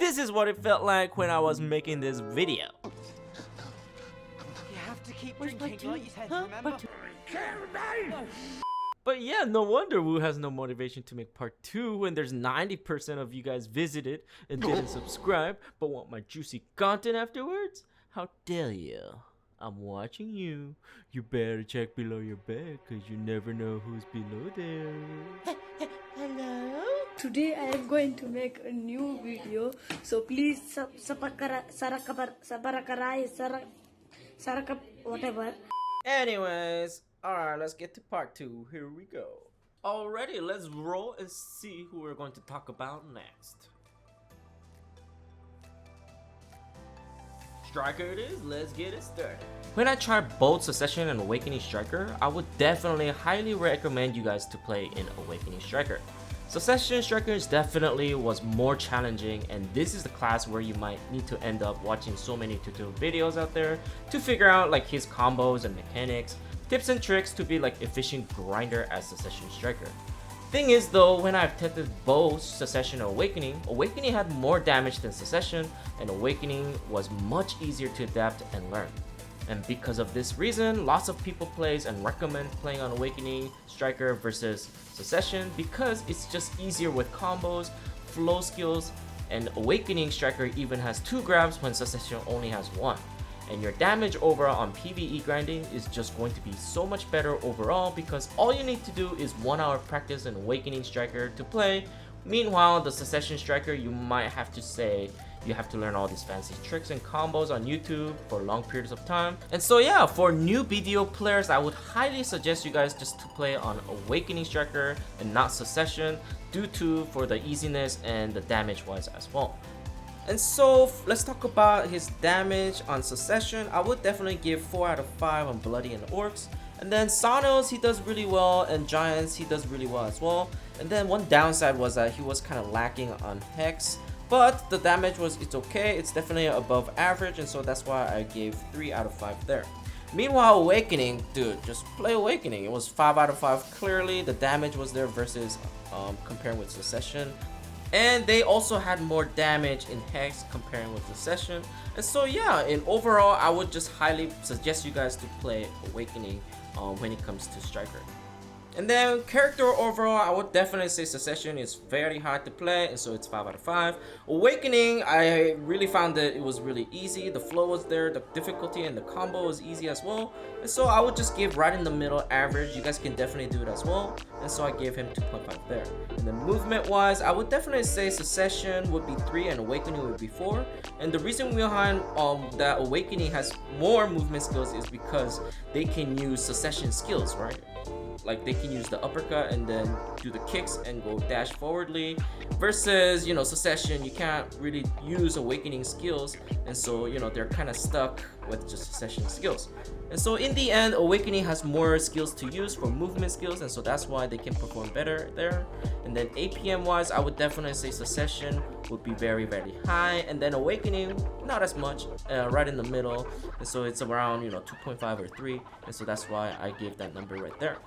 this is what it felt like when I was making this video. You have to keep drinking like you said, remember? But yeah, no wonder Woo has no motivation to make part 2 when there's 90% of you guys visited and didn't subscribe but want my juicy content afterwards. How dare you? I'm watching you. You better check below your bed cause you never know who's below there. Hello? Today I am going to make a new video, so please whatever. Anyways, alright, let's get to part 2. Here we go. Alrighty, let's roll and see who we're going to talk about next. Striker it is, let's get it started. When I tried both Succession and Awakening Striker, I would definitely highly recommend you guys to play in Awakening Striker. Succession Striker definitely was more challenging, and this is the class where you might need to end up watching so many tutorial videos out there to figure out like his combos and mechanics, tips and tricks to be like efficient grinder as Succession Striker. Thing is though, when I've tested both Succession and Awakening had more damage than Succession, and Awakening was much easier to adapt and learn. And because of this reason, lots of people plays and recommend playing on Awakening Striker versus Succession because it's just easier with combos, flow skills, and Awakening Striker even has 2 grabs when Succession only has 1. And your damage overall on PvE grinding is just going to be so much better overall because all you need to do is 1 hour practice in Awakening Striker to play. Meanwhile, the Succession Striker, you might have to say you have to learn all these fancy tricks and combos on YouTube for long periods of time. And so yeah, for new BDO players, I would highly suggest you guys just to play on Awakening Striker and not Succession due to for the easiness and the damage wise as well. And so let's talk about his damage on Succession. I would definitely give 4 out of 5 on Bloody and Orcs. And then Sonos, he does really well, and Giants, he does really well as well. And then one downside was that he was kind of lacking on Hex, but the damage was, it's okay, it's definitely above average, and so that's why I gave 3 out of 5 there. Meanwhile, Awakening, dude, just play Awakening. It was 5 out of 5 clearly. The damage was there versus comparing with Succession. And they also had more damage in Hex comparing with Succession. And so yeah, in overall, I would just highly suggest you guys to play Awakening when it comes to Striker. And then character overall, I would definitely say Succession is very hard to play, and so it's 5 out of 5. Awakening, I really found that it was really easy. The flow was there, the difficulty and the combo was easy as well. And so I would just give right in the middle average. You guys can definitely do it as well. And so I gave him 2.5 there. And then movement wise, I would definitely say Succession would be 3 and Awakening would be 4. And the reason behind that Awakening has more movement skills is because they can use Succession skills, right? Like they can use the uppercut and then do the kicks and go dash forwardly versus, you know, Succession, you can't really use Awakening skills, and so, you know, they're kind of stuck with just Succession skills. And so in the end, Awakening has more skills to use for movement skills, and so that's why they can perform better there. And then APM wise, I would definitely say Succession would be very, very high, and then Awakening not as much, right in the middle. And so it's around, you know, 2.5 or 3, and so that's why I gave that number right there.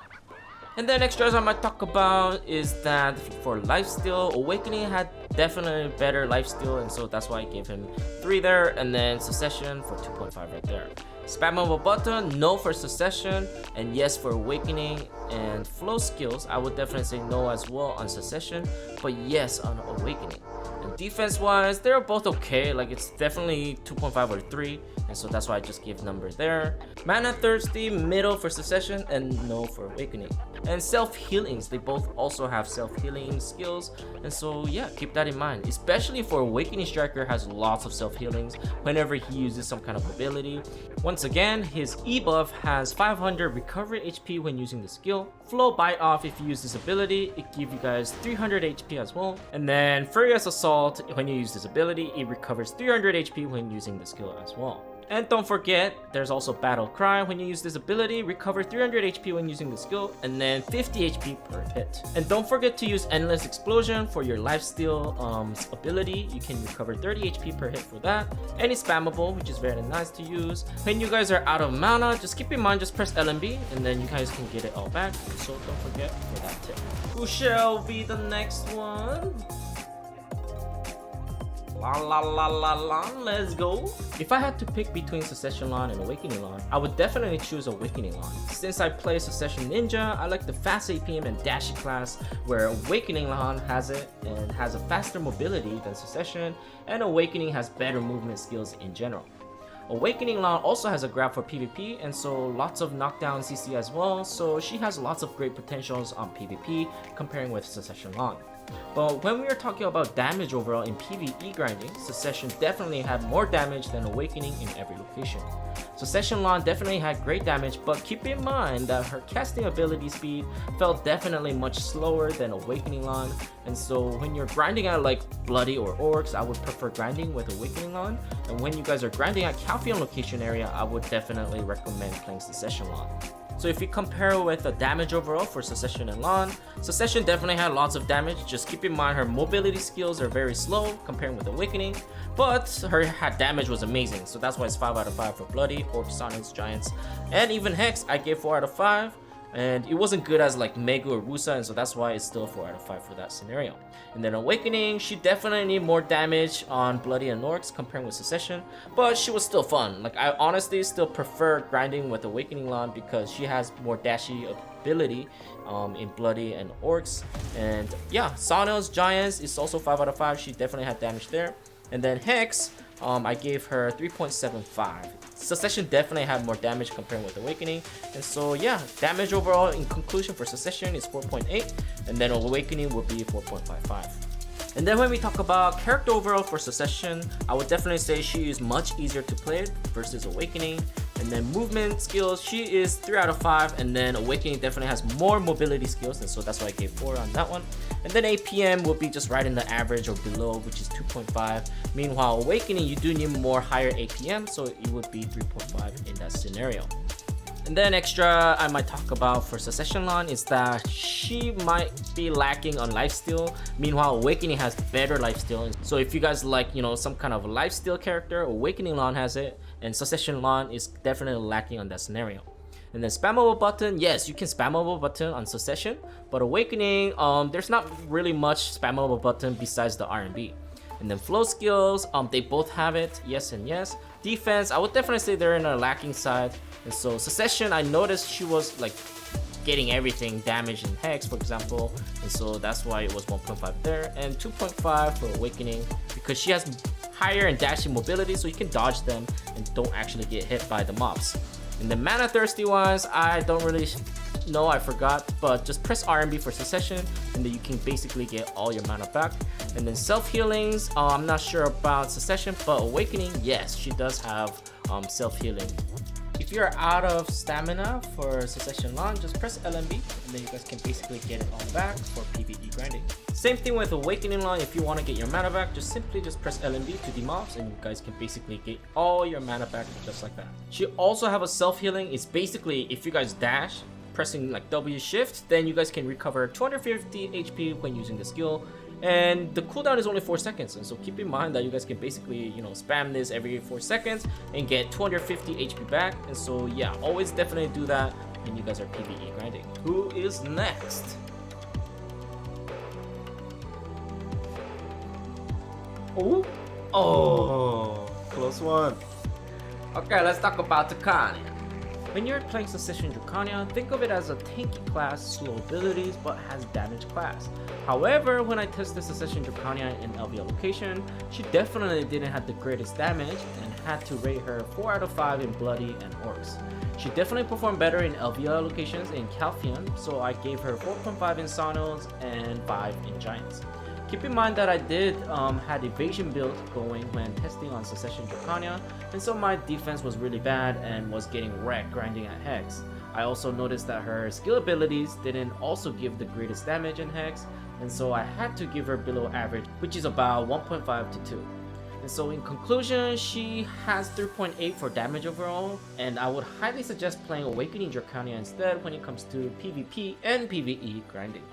And then extras I might talk about is that for lifesteal, Awakening had definitely better lifesteal, and so that's why I gave him 3 there, and then Succession for 2.5 right there. Spammable button, no for Succession, and yes for Awakening. And flow skills, I would definitely say no as well on Succession, but yes on Awakening. And defense wise, they're both okay, like it's definitely 2.5 or 3, and so that's why I just gave number there. Mana thirsty, middle for Succession, and no for Awakening. And self-healings, they both also have self-healing skills, and so yeah, keep that in mind, especially for Awakening Striker has lots of self-healings whenever he uses some kind of ability. Once again, his E buff has 500 recovery HP when using the skill. Flow bite off, if you use this ability, it gives you guys 300 HP as well. And then Furious Assault, when you use this ability, it recovers 300 HP when using the skill as well. And don't forget, there's also Battle Cry. When you use this ability, recover 300 HP when using the skill, and then 50 HP per hit. And don't forget to use Endless Explosion for your lifesteal ability. You can recover 30 HP per hit for that. And it's spammable, which is very nice to use. When you guys are out of mana, just keep in mind, just press LMB, and then you guys can get it all back. So don't forget for that tip. Who shall be the next one? Lahn, let's go. If I had to pick between Succession Lahn and Awakening Lahn, I would definitely choose Awakening Lahn. Since I play Succession Ninja, I like the fast APM and dashy class, where Awakening Lahn has it and has a faster mobility than Succession, and Awakening has better movement skills in general. Awakening Lahn also has a grab for PvP, and so lots of knockdown CC as well, so she has lots of great potentials on PvP comparing with Succession Lahn. But when we are talking about damage overall in PvE grinding, Succession definitely had more damage than Awakening in every location. Succession Lahn definitely had great damage, but keep in mind that her casting ability speed felt definitely much slower than Awakening Lahn, and so when you're grinding at like Bloody or Orcs, I would prefer grinding with Awakening Lahn, and when you guys are grinding at Calpheon location area, I would definitely recommend playing Succession Lahn. So if you compare with the damage overall for Succession and Lahn, Succession definitely had lots of damage. Just keep in mind her mobility skills are very slow comparing with Awakening, but her damage was amazing. So that's why it's 5 out of 5 for Bloody, Orcs, Sonics, Giants, and even Hex I gave 4 out of 5. And it wasn't good as like Megu or Musa, and so that's why it's still 4 out of 5 for that scenario. And then Awakening, she definitely need more damage on Bloody and Orcs comparing with Succession, but she was still fun. Like I honestly still prefer grinding with Awakening Lahn because she has more dashy ability in Bloody and Orcs. And yeah, Sonos, Giants is also 5 out of 5. She definitely had damage there. And then Hex, I gave her 3.75. Succession definitely had more damage compared with Awakening, and so yeah, damage overall in conclusion for Succession is 4.8, and then Awakening will be 4.55. And then when we talk about character overall for Succession, I would definitely say she is much easier to play versus Awakening. And then movement skills, she is 3 out of 5, and then Awakening definitely has more mobility skills, and so that's why I gave 4 on that one. And then APM will be just right in the average or below, which is 2.5. Meanwhile, Awakening, you do need more higher APM, so it would be 3.5 in that scenario. And then extra I might talk about for Succession Lahn is that she might be lacking on lifesteal. Meanwhile, Awakening has better lifesteal. So if you guys like, some kind of lifesteal character, Awakening Lahn has it, and Succession Lahn is definitely lacking on that scenario. And then spammable button, yes, you can spammable button on Succession, but Awakening, there's not really much spammable button besides the R&B. And then flow skills, they both have it, yes and yes. Defense, I would definitely say they're in a lacking side. And so Succession, I noticed she was like getting everything, damage and Hex for example, and so that's why it was 1.5 there, and 2.5 for Awakening because she has higher and dashing mobility, so you can dodge them and don't actually get hit by the mobs. And the mana thirsty ones, I don't really know, I forgot, but just press R&B for Succession and then you can basically get all your mana back. And then self-healings, I'm not sure about Succession, but Awakening, yes, she does have self-healing. If you're out of stamina for Succession Lahn, just press LMB and then you guys can basically get it all back for PvE grinding. Same thing with Awakening Lahn, if you want to get your mana back, just press LMB to demobs and you guys can basically get all your mana back just like that. She also have a self-healing. It's basically if you guys dash, pressing like W shift, then you guys can recover 250 HP when using the skill. And the cooldown is only 4 seconds, and so keep in mind that you guys can basically spam this every 4 seconds and get 250 HP back. And so yeah, always definitely do that when you guys are PvE grinding. Who is next? Oh, close one. Okay, let's talk about Dracania. When you're playing Succession Dracania, think of it as a tanky class, slow abilities, but has damage class. However, when I tested Succession Dracania in LVL location, she definitely didn't have the greatest damage and had to rate her 4 out of 5 in Bloody and Orcs. She definitely performed better in LVL locations in Calpheon, so I gave her 4.5 in Sonos and 5 in Giants. Keep in mind that I did had evasion build going when testing on Succession Dracania, and so my defense was really bad and was getting wrecked grinding at Hex. I also noticed that her skill abilities didn't also give the greatest damage in Hex, and so I had to give her below average, which is about 1.5 to 2. And so in conclusion, she has 3.8 for damage overall, and I would highly suggest playing Awakening Dracania instead when it comes to PvP and PvE grinding.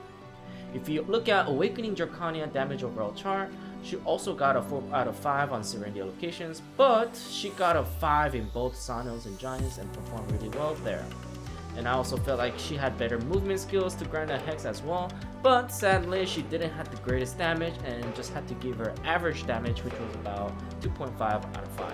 If you look at Awakening Dracania damage overall chart, she also got a 4 out of 5 on Serendia locations, but she got a 5 in both Sonos and Giants and performed really well there. and I also felt like she had better movement skills to grind a Hex as well, but sadly she didn't have the greatest damage and just had to give her average damage, which was about 2.5 out of 5.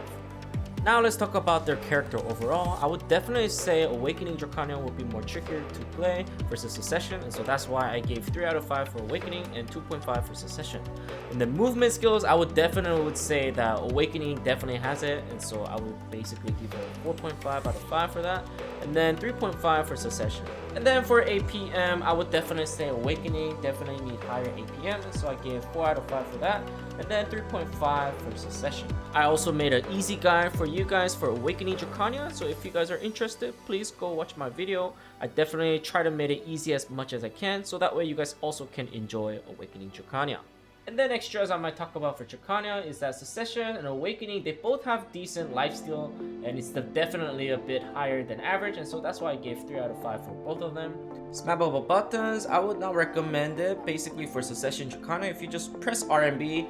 Now let's talk about their character overall. I would definitely say Awakening Draconian would be more trickier to play versus Secession, and so that's why I gave 3 out of 5 for Awakening and 2.5 for Secession. In the movement skills, I would definitely say that Awakening definitely has it, and so I would basically give her 4.5 out of 5 for that, and then 3.5 for Secession. And then for APM, I would definitely say Awakening definitely need higher APM, and so I gave 4 out of 5 for that, and then 3.5 for Secession. I also made an easy guide for you guys for Awakening Dracania, so if you guys are interested, please go watch my video. I definitely try to make it easy as much as I can, so that way you guys also can enjoy Awakening Dracania. And then extras I might talk about for Dracania is that Secession and Awakening, they both have decent lifesteal, and it's definitely a bit higher than average, and so that's why I gave 3 out of 5 for both of them. Smackable buttons, I would not recommend it. Basically for Secession Dracania, if you just press RMB,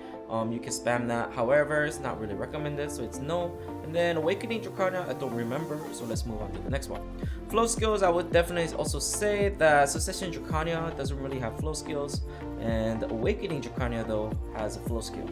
you can spam that. However, it's not really recommended, so it's no. And then Awakening Dracania, I don't remember, so let's move on to the next one. Flow skills, I would definitely also say that Secession Dracania doesn't really have flow skills, and Awakening Dracania though has a flow skill.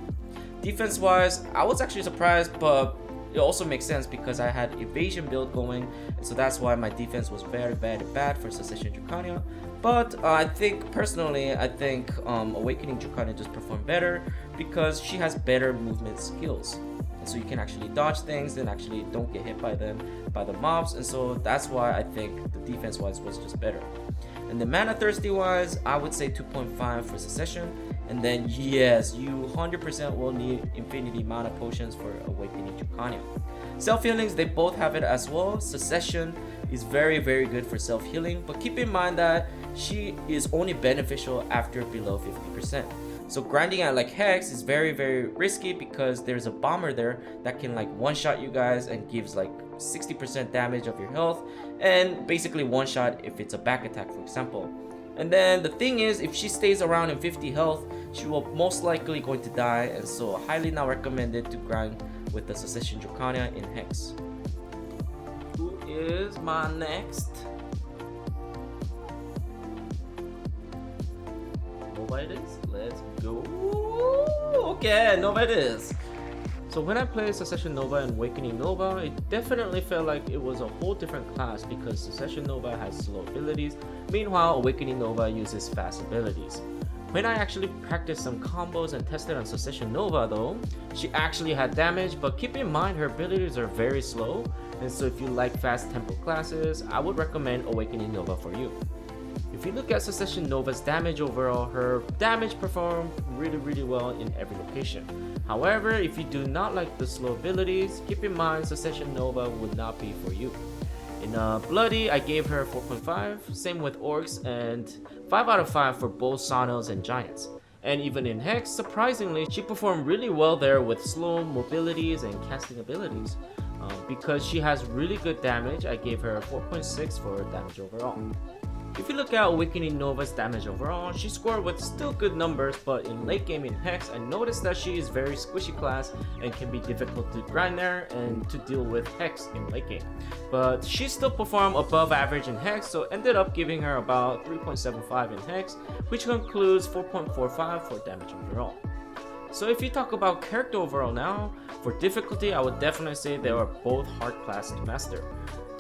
Defense wise, I was actually surprised, but it also makes sense because I had evasion build going, and so that's why my defense was very bad for Secession Dracania. But I think personally, Awakening Dracania just performed better because she has better movement skills, and so you can actually dodge things and actually don't get hit by the mobs, and so that's why I think the defense wise was just better. And the mana thirsty wise, I would say 2.5 for Secession. And then yes, you 100% will need infinity mana potions for Awakening Dracania. Self healings, they both have it as well. Secession is very good for self healing, but keep in mind that she is only beneficial after below 50%. So grinding at like Hex is very risky because there's a bomber there that can like one shot you guys and gives like 60% damage of your health, and basically one shot if it's a back attack, for example. And then the thing is, if she stays around in 50 health, she will most likely going to die, and so highly not recommended to grind with the Secession Dracania in Hex. Who is my next? Nova it is? Let's go. Okay, Nova it is. So when I played Secession Nova and Awakening Nova, it definitely felt like it was a whole different class because Secession Nova has slow abilities, meanwhile Awakening Nova uses fast abilities. When I actually practiced some combos and tested on Secession Nova though, she actually had damage, but keep in mind her abilities are very slow, and so if you like fast tempo classes, I would recommend Awakening Nova for you. If you look at Secession Nova's damage overall, her damage performed really well in every location. However, if you do not like the slow abilities, keep in mind Secession Nova would not be for you. In Bloody, I gave her 4.5, same with Orcs, and 5 out of 5 for both Sonos and Giants. And even in Hex, surprisingly, she performed really well there with slow mobilities and casting abilities. Because she has really good damage, I gave her 4.6 for damage overall. If you look at Awakening Nova's damage overall, she scored with still good numbers, but in late game in Hex, I noticed that she is very squishy class and can be difficult to grind there and to deal with Hex in late game. But she still performed above average in Hex, so ended up giving her about 3.75 in Hex, which concludes 4.45 for damage overall. So if you talk about character overall now, for difficulty I would definitely say they are both hard class to master.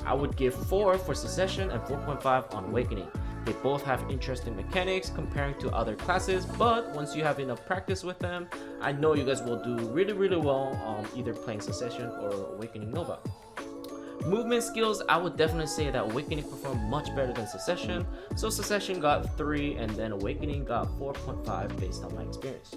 I would give 4 for Secession and 4.5 on Awakening. They both have interesting mechanics comparing to other classes, but once you have enough practice with them, I know you guys will do really well either playing Secession or Awakening Nova. Movement skills, I would definitely say that Awakening performed much better than Secession, so Secession got 3 and then Awakening got 4.5 based on my experience.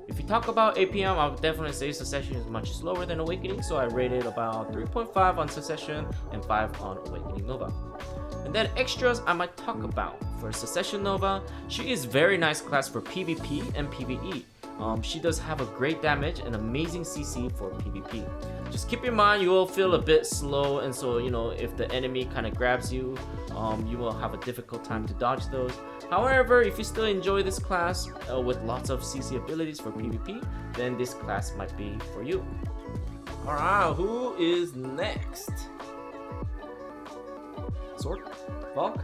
If you talk about APM, I would definitely say Secession is much slower than Awakening, so I rated about 3.5 on Secession and 5 on Awakening Nova. And then extras I might talk about. For Secession Nova, she is very nice class for PvP and PvE. She does have a great damage and amazing CC for PvP. Just keep in mind you will feel a bit slow, and so if the enemy kind of grabs you, you will have a difficult time to dodge those. However, if you still enjoy this class with lots of CC abilities for PvP, then this class might be for you. Alright, who is next? Sorc? Valk?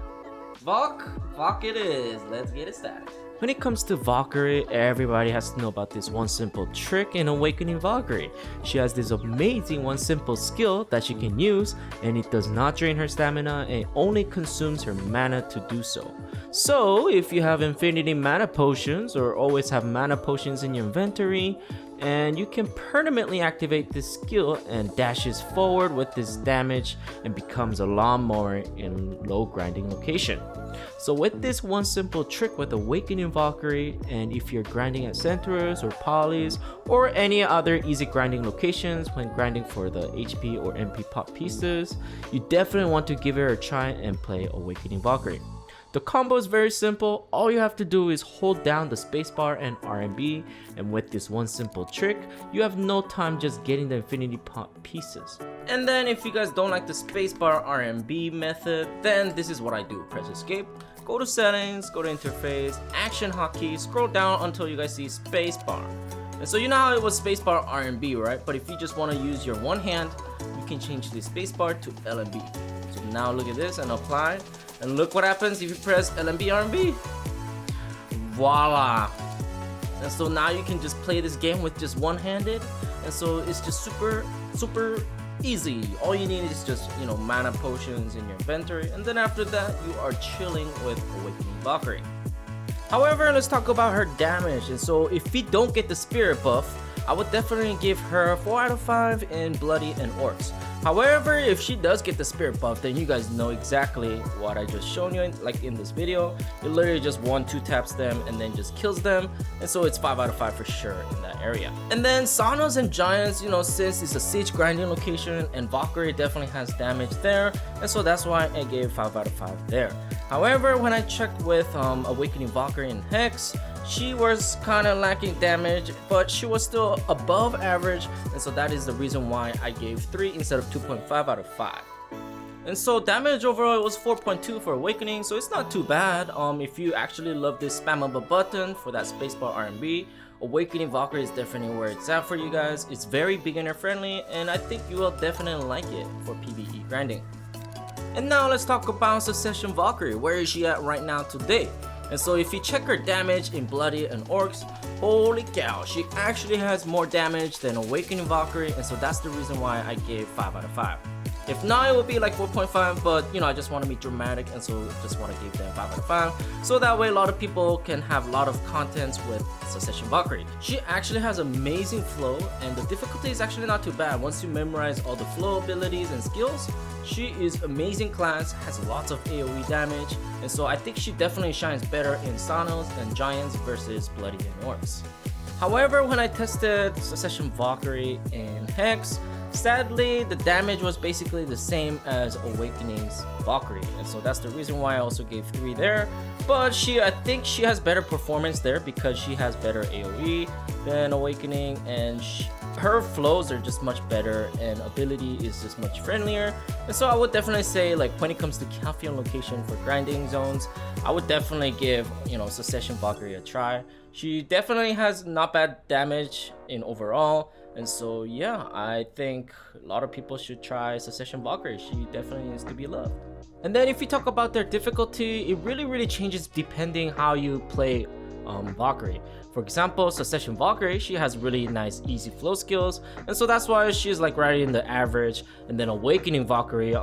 Valk it is. Let's get it started. When it comes to Valkyrie, everybody has to know about this one simple trick in Awakening Valkyrie. She has this amazing one simple skill that she can use, and it does not drain her stamina and only consumes her mana to do so. So if you have infinity mana potions or always have mana potions in your inventory, and you can permanently activate this skill and dashes forward with this damage and becomes a lawnmower in low grinding location. So with this one simple trick with Awakening Valkyrie, and if you're grinding at centers or polys or any other easy grinding locations when grinding for the HP or MP pop pieces, you definitely want to give it a try and play Awakening Valkyrie. The combo is very simple. All you have to do is hold down the spacebar and RMB, and with this one simple trick, you have no time just getting the infinity pop pieces. And then if you guys don't like the spacebar RMB method, then this is what I do. Press escape, go to settings, go to interface, action hotkey, scroll down until you guys see spacebar. And so you know how it was spacebar RMB, right? But if you just want to use your one hand, you can change the spacebar to LMB. So now look at this and apply. And look what happens if you press LMB RMB. Voila! And so now you can just play this game with just one-handed. And so it's just super easy. All you need is just, mana potions in your inventory. And then after that, you are chilling with Awakening Valkyrie. However, let's talk about her damage. And so if we don't get the spirit buff, I would definitely give her 4 out of 5 in Bloody and Orcs. However, if she does get the spirit buff, then you guys know exactly what I just shown you in this video. It literally just 1-2 taps them and then just kills them, and so it's 5 out of 5 for sure in that area. And then Sonos and Giants, since it's a siege grinding location and Valkyrie definitely has damage there, and so that's why I gave 5 out of 5 there. However, when I checked with Awakening Valkyrie and Hex, she was kind of lacking damage, but she was still above average, and so that is the reason why I gave 3 instead of 2.5 out of 5. And so damage overall was 4.2 for Awakening, so it's not too bad. If you actually love this spammable button for that spacebar RMB, Awakening Valkyrie is definitely where it's at for you guys. It's very beginner friendly, and I think you will definitely like it for PvE grinding. And now let's talk about Succession Valkyrie. Where is she at right now today? And so if you check her damage in Bloody and Orcs, holy cow, she actually has more damage than Awakening Valkyrie, and so that's the reason why I gave 5 out of 5. If not, it would be like 4.5, but I just want to be dramatic, and so just want to give them 5 out of 5. So that way a lot of people can have a lot of contents with Succession Valkyrie. She actually has amazing flow, and the difficulty is actually not too bad. Once you memorize all the flow abilities and skills, she is amazing class, has lots of AoE damage, and so I think she definitely shines better in Sonos and Giants versus Bloody and Orcs. However, when I tested Succession Valkyrie in Hex, sadly, the damage was basically the same as Awakening's Valkyrie, and so that's the reason why I also gave 3 there. But I think she has better performance there because she has better AoE than Awakening, and her flows are just much better, and ability is just much friendlier. And so I would definitely say, when it comes to Calpheon location for grinding zones, I would definitely give, Succession Valkyrie a try. She definitely has not bad damage in overall. And so yeah, I think a lot of people should try Succession Valkyrie. She definitely needs to be loved. And then if you talk about their difficulty, it really changes depending how you play Valkyrie. For example, Succession Valkyrie, she has really nice easy flow skills, and so that's why she's right in the average. And then Awakening Valkyrie,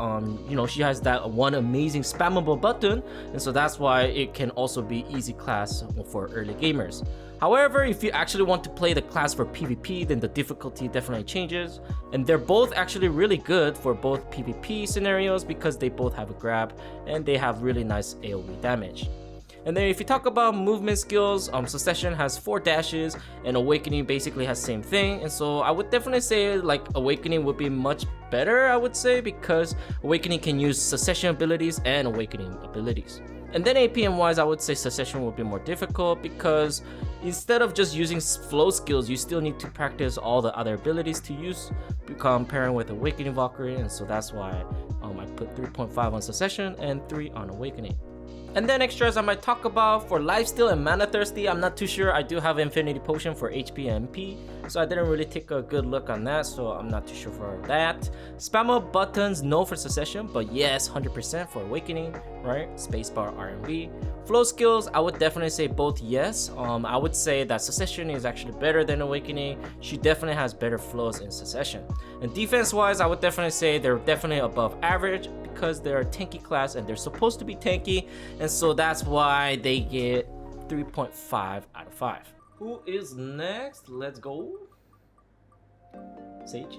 she has that one amazing spammable button, and so that's why it can also be easy class for early gamers. However, if you actually want to play the class for PvP, then the difficulty definitely changes, and they're both actually really good for both PvP scenarios because they both have a grab and they have really nice AoE damage. And then if you talk about movement skills, Succession has 4 dashes and Awakening basically has same thing, and so I would definitely say Awakening would be much better, I would say, because Awakening can use Succession abilities and Awakening abilities. And then APM wise, I would say Succession will be more difficult because instead of just using flow skills, you still need to practice all the other abilities to use comparing with Awakening Valkyrie, and so that's why I put 3.5 on Succession and 3 on Awakening. And then extras I might talk about for Lifesteal and Mana Thirsty, I'm not too sure. I do have Infinity Potion for HP and MP, so I didn't really take a good look on that, so I'm not too sure for that. Spam up buttons, no for Succession, but yes, 100% for Awakening, right? Spacebar, R&B. Flow skills, I would definitely say both yes. I would say that Succession is actually better than Awakening. She definitely has better flows in Succession. And defense wise, I would definitely say they're definitely above average because they're a tanky class and they're supposed to be tanky, and so that's why they get 3.5 out of 5. Who is next? Let's go. Sage.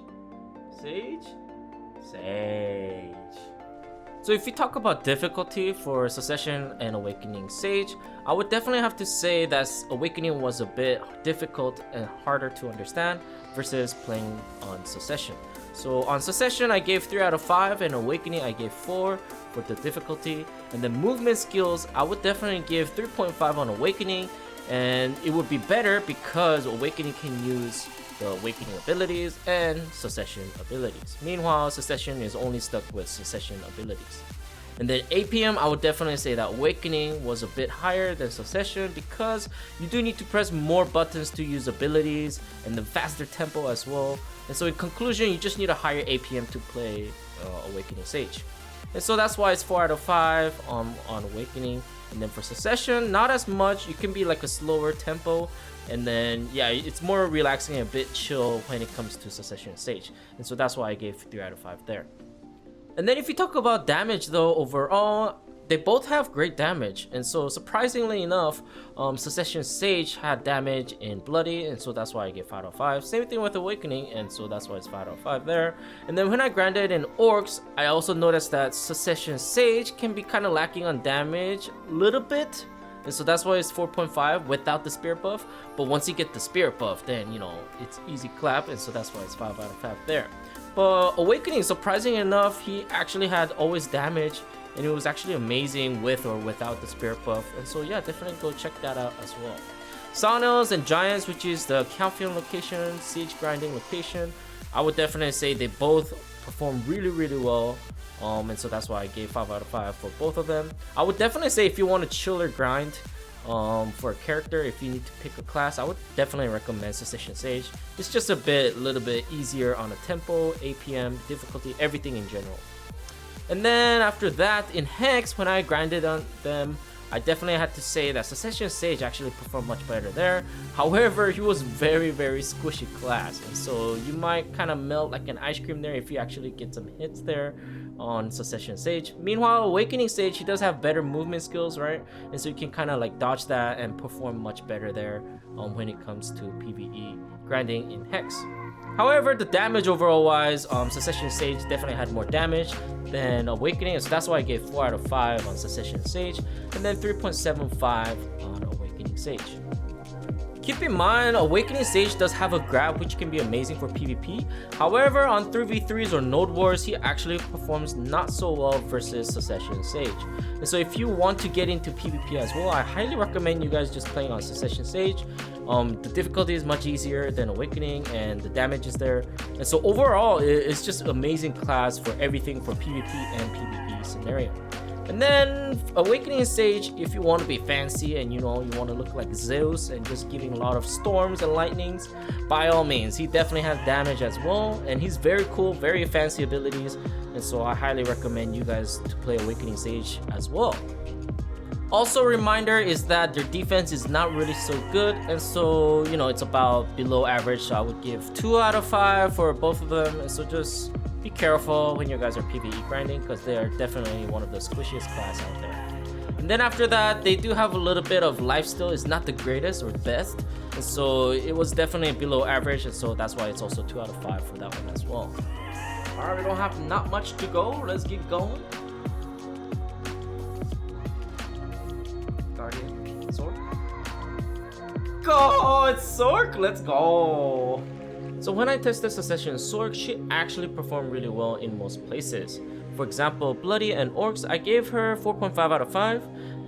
So if you talk about difficulty for Succession and Awakening Sage, I would definitely have to say that Awakening was a bit difficult and harder to understand versus playing on Succession. So on Succession I gave 3 out of 5, and Awakening I gave 4 for the difficulty. And the movement skills, I would definitely give 3.5 on Awakening, and it would be better because Awakening can use the Awakening abilities and Succession abilities. Meanwhile, Succession is only stuck with Succession abilities. And then APM, I would definitely say that Awakening was a bit higher than Succession because you do need to press more buttons to use abilities and the faster tempo as well. And so in conclusion, you just need a higher APM to play Awakening Sage. And so that's why it's 4 out of 5 on Awakening. And then for Succession, not as much. You can be like a slower tempo, and then yeah, it's more relaxing and a bit chill when it comes to Succession Sage. And so that's why I gave 3 out of 5 there. And then if you talk about damage though, overall they both have great damage, and so surprisingly enough, Succession Sage had damage in Bloody, and so that's why I gave 5 out of 5. Same thing with Awakening, and so that's why it's 5 out of 5 there. And then when I grinded in Orcs, I also noticed that Succession Sage can be kind of lacking on damage a little bit, and so that's why it's 4.5 without the Spirit buff. But once you get the Spirit buff, then you know it's easy clap, and so that's why it's 5 out of 5 there. But Awakening, surprisingly enough, he actually had always damage, and it was actually amazing with or without the Spirit buff. And so yeah, definitely go check that out as well. Sawnels and Giants, which is the Calpheon location, siege grinding location, I would definitely say they both perform really well. And so that's why I gave 5 out of 5 for both of them. I would definitely say if you want a chiller grind for a character, if you need to pick a class, I would definitely recommend Succession Sage. It's just a little bit easier on a tempo, APM, difficulty, everything in general. And then after that, in Hex, when I grinded on them, I definitely had to say that Succession Sage actually performed much better there. However, he was very squishy class, and so you might kind of melt like an ice cream there if you actually get some hits there on Succession Sage. Meanwhile, Awakening Sage, he does have better movement skills, right? And so you can kind of like dodge that and perform much better there when it comes to PvE grinding in Hex. However, the damage overall wise, Succession Sage definitely had more damage than Awakening, so that's why I gave 4 out of 5 on Succession Sage, and then 3.75 on Awakening Sage. Keep in mind, Awakening Sage does have a grab which can be amazing for PvP. However, on 3v3s or Node Wars, he actually performs not so well versus Succession Sage. And so if you want to get into PvP as well, I highly recommend you guys just playing on Succession Sage. The difficulty is much easier than Awakening, and the damage is there. And so overall, it's just amazing class for everything for PvP and PvE scenario. And then Awakening Sage, if you want to be fancy and you want to look like Zeus and just giving a lot of storms and lightnings, by all means, he definitely has damage as well, and he's very cool, very fancy abilities, and so I highly recommend you guys to play Awakening Sage as well. Also, a reminder is that their defense is not really so good, and so it's about below average, so I would give 2 out of 5 for both of them. And so just be careful when you guys are PvE grinding, because they are definitely one of the squishiest class out there. And then after that, they do have a little bit of lifesteal. It's not the greatest or best, and so it was definitely below average, and so that's why it's also 2 out of 5 for that one as well. Alright, we don't have not much to go. Let's get going. Guardian, Sorc. Go! It's Sorc! Let's go! So when I tested Succession Sorc, she actually performed really well in most places. For example, Bloody and Orcs, I gave her 4.5 out of 5.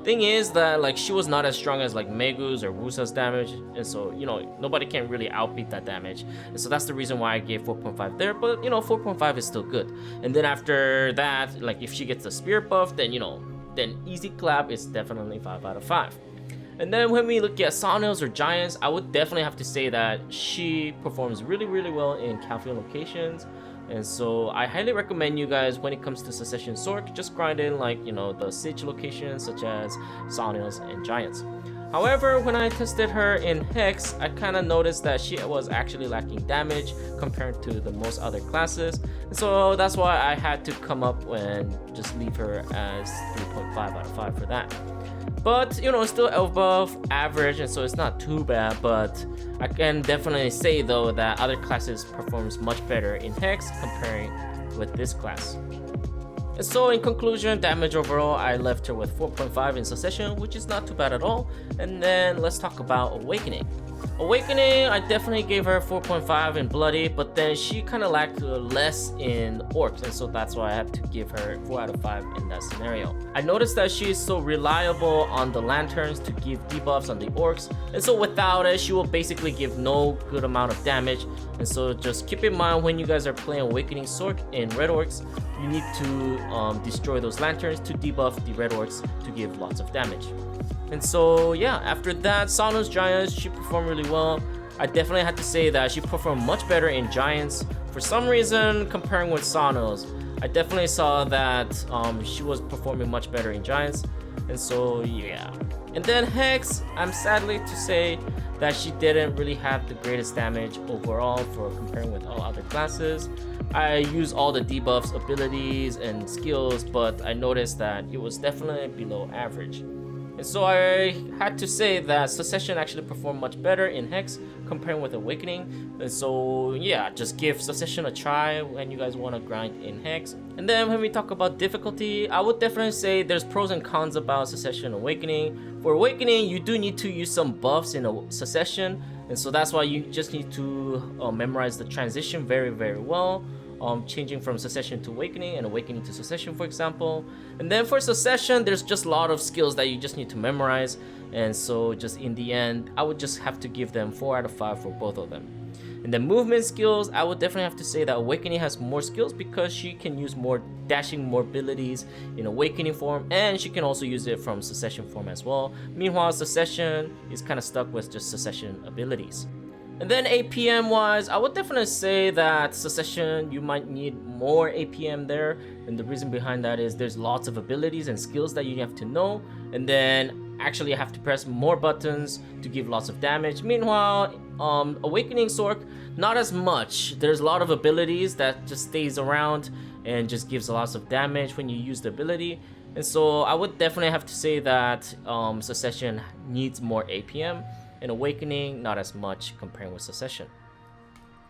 Thing is that she was not as strong as Megu's or Musa's damage, and so nobody can really outbeat that damage, and so that's the reason why I gave 4.5 there. But 4.5 is still good. And then after that, if she gets the Spirit buff, then then easy clap is definitely 5 out of 5. And then when we look at Sawnails or Giants, I would definitely have to say that she performs really well in Calpheon locations. And so I highly recommend you guys, when it comes to Succession Sorc, just grind in like, you know, the siege locations such as Sawnails and Giants. However, when I tested her in Hex, I kind of noticed that she was actually lacking damage compared to the most other classes. And so that's why I had to come up and just leave her as 3.5 out of 5 for that. But, you know, still above average, and so it's not too bad. But I can definitely say though that other classes performs much better in Hex comparing with this class. And so in conclusion, damage overall, I left her with 4.5 in Succession, which is not too bad at all. And then let's talk about Awakening. Awakening, I definitely gave her 4.5 in Bloody, but then she kind of lacked less in Orcs, and so that's why I had to give her 4 out of 5 in that scenario. I noticed that she is so reliable on the Lanterns to give debuffs on the Orcs, and so without it, she will basically give no good amount of damage. And so just keep in mind when you guys are playing Awakening Sorc in Red Orcs, you need to destroy those Lanterns to debuff the Red Orcs to give lots of damage. And so yeah, after that, Sawnails Giants, she performed really well. I definitely had to say that she performed much better in Giants. For some reason, comparing with Sawnails, I definitely saw that she was performing much better in Giants. And so yeah. And then Hex, I'm sadly to say that she didn't really have the greatest damage overall for comparing with all other classes. I used all the debuffs, abilities, and skills, but I noticed that it was definitely below average. And so I had to say that Succession actually performed much better in Hex comparing with Awakening. And so yeah, just give Succession a try when you guys want to grind in Hex. And then when we talk about difficulty, I would definitely say there's pros and cons about Succession and Awakening. For Awakening, you do need to use some buffs in a Succession, and so that's why you just need to memorize the transition very well. Changing from Succession to Awakening and Awakening to Succession, for example. And then for Succession, there's just a lot of skills that you just need to memorize. And so just in the end, I would just have to give them 4 out of 5 for both of them. And then movement skills, I would definitely have to say that Awakening has more skills because she can use more dashing, more abilities in Awakening form, and she can also use it from Succession form as well. Meanwhile, Succession is kind of stuck with just Succession abilities. And then APM wise, I would definitely say that Succession, you might need more APM there. And the reason behind that is there's lots of abilities and skills that you have to know. And then actually you have to press more buttons to give lots of damage. Meanwhile, Awakening Sorc, not as much. There's a lot of abilities that just stays around and just gives lots of damage when you use the ability. And so I would definitely have to say that Succession needs more APM. In Awakening, not as much comparing with Succession.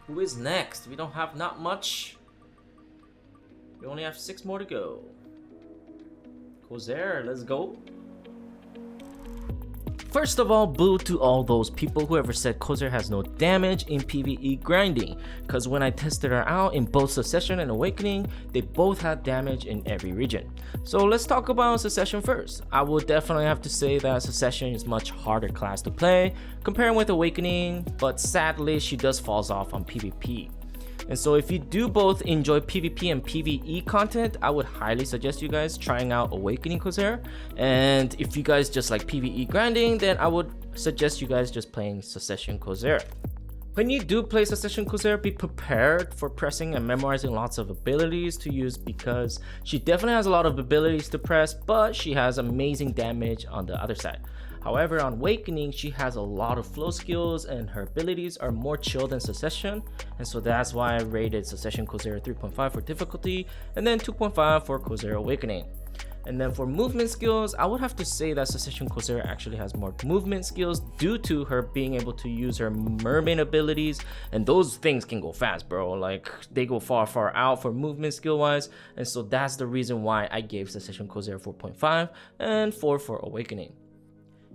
Who is next? We don't have not much. We only have 6 more to go. Corsair, let's go. First of all, boo to all those people who ever said Corsair has no damage in PvE grinding, cause when I tested her out in both Succession and Awakening, they both had damage in every region. So let's talk about Succession first. I would definitely have to say that Succession is much harder class to play comparing with Awakening, but sadly she does falls off on PvP. And so if you do both enjoy PvP and PvE content, I would highly suggest you guys trying out Awakening Corsair. And if you guys just like PvE grinding, then I would suggest you guys just playing Succession Corsair. When you do play Succession Corsair, be prepared for pressing and memorizing lots of abilities to use, because she definitely has a lot of abilities to press, but she has amazing damage on the other side. However, on Awakening, she has a lot of flow skills and her abilities are more chill than Succession, and so that's why I rated Succession Corsair 3.5 for difficulty and then 2.5 for Corsair Awakening. And then for movement skills, I would have to say that Succession Corsair actually has more movement skills due to her being able to use her mermaid abilities, and those things can go fast, bro. Like, they go far out for movement skill wise, and so that's the reason why I gave Succession Corsair 4.5 and 4 for Awakening.